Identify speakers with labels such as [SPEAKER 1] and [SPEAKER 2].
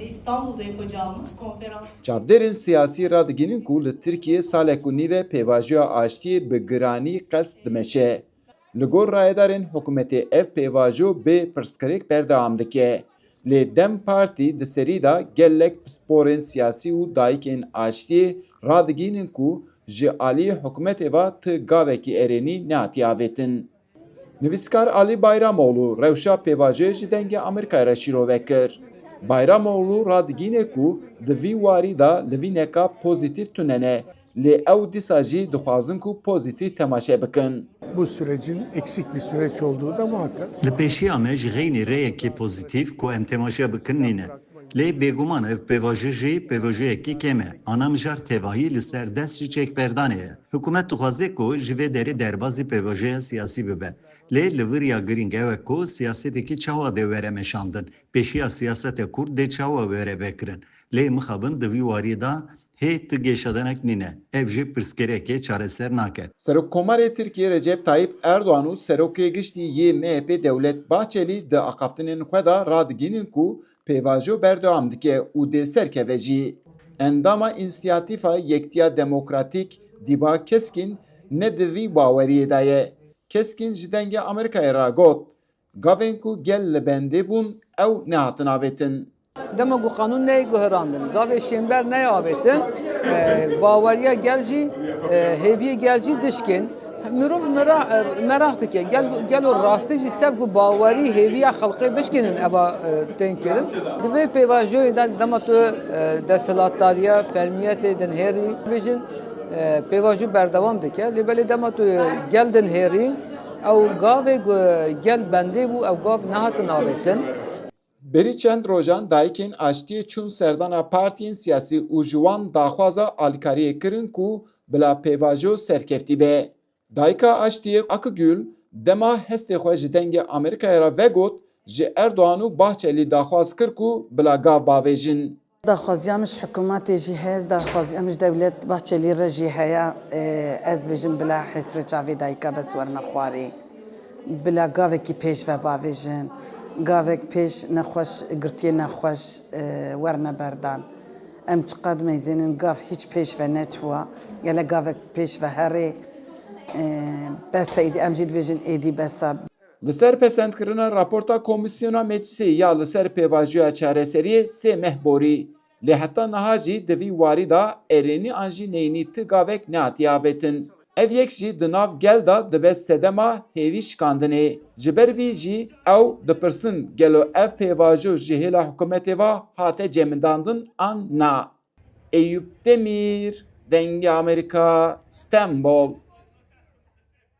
[SPEAKER 1] İstanbul'da yapacağımız konferans.
[SPEAKER 2] Çavderên siyasî radigihînin ku li Tirkiye salek û nîve pêvajoya aştiyê bi giranî qes dimeşe. Li gor rayedarên hikûmetê ev pêvajo bê pirsgirêk berdewam dike. Lê Dem Partî di serî da gelek pisporên siyasî û dayîkên aştiyê radigihînin ku ji aliyê hikûmetê ve ti gavekî erênî nehatiye avêtin. Nivîskar Alî Bayramoğlu rewşa pêvajoyê ji dengê Amerîkayê re şîrove kir. Bayramoğlu radigîne ku di vî warî da li vî neka pozîtîv tunene. Lê ew dîsa jî dixwazin ku pozîtîv temaşe bikin.
[SPEAKER 3] Bu sürecin eksik bir süreç olduğu da muhakkak.
[SPEAKER 4] Li pêşiya me ji xeynî rêyekê pozîtîv ku em temaşe bikin nîne. Lê bêguman ev pêvajo jî pêvajoyekî kêm e. Ana mijar tevahî li ser dest ji çêkberdanê ye. Hikûmet dixwaze ku ji vê derê derbasî pêvajoya siyasî bibe. Lê li viriya girîng ew e ku siyaseteke çawa dê were meşandin. Pêşiya siyaseta Kurd dê çawa were vekirin. Lê mixabin di vî warî da hê ti gêşadenek nîne. Ev jî pirsgirêkê çareser nake.
[SPEAKER 2] Serokkomarê Tirkiye Recep Tayyip Erdoğan û Serokê Giştî yê MHP Devlet Bahçeli di aqaftinên xwe da radigihînin ku pêvajo berdewam dike û dê serkeve jî. Endama İnisiyatîfa Yektiya Demokratîk dîba keskin ne di vî baweriyê de ye. Keskin ji dengê Amerîkayê ra got. Gavên ku gel li bendê bûn ew nehatin avêtin.
[SPEAKER 5] Dema ku kanun neyê guherandin, gavê şember neyê avêtin, baweriya gel jî, hêviyê gel jî dişkin. Mirov merak dike, gel o rastî jî sev ku bawerî hêviya xelkê bişkinin eva tên kirin. Di vê pêvajoyê de dema tu desthilatdariya fermiyetê din hêrî bijin, pêvajo berdewam dike. Lê belê dema tu gel din hêrî, ew gavê gel bendê bû, ew gav nehatin avêtin.
[SPEAKER 2] Berî çend rojan dayîkên aştiyê çûn serdana partiyên siyasî û ji wan daxwaza alîkariyê kirin ku bila pêvajo serkeftî be. Dayîka aştiyê Akıgül dema hestê xwe ji dengê Amerîkayê re vegot ji Erdoğan û Bahçelî daxwaz kir ku bila gav bavêjin.
[SPEAKER 6] Daxwaziya mij hikûmetê jî heye, daxwaziya mij Devlet Bahçelî re jî heye. Ez dibêjim bila hêstrê çavê dayîka bes werine xwarê. Bila gavekî pêş ve bavêjin. Gavek pêş nexweş, girtiye nexweş werne berdan. Em çiqad meyzênin gav hiç pêş ve neçûwa. Gelek gavek pêş ve herê. Besa êdî, em jî dibêjin êdî besa.
[SPEAKER 2] Li ser pesendkirina raporta Komisyona Meclisê ya li ser pêvajoya çareseriyê sê meh borî. Lê heta niha jî di vî warî da erênî an jî neyînî ti gavek nehatiye avêtin. Ev yek jî di nav gel da dibe sedema hêvî şikandinê. Ji ber vî jî ew dipirsin gelo ev pêvajo ji hêla hikûmetê ve hate cemidandin an na. Eyüp Demir, Dengê Amerika, İstanbul.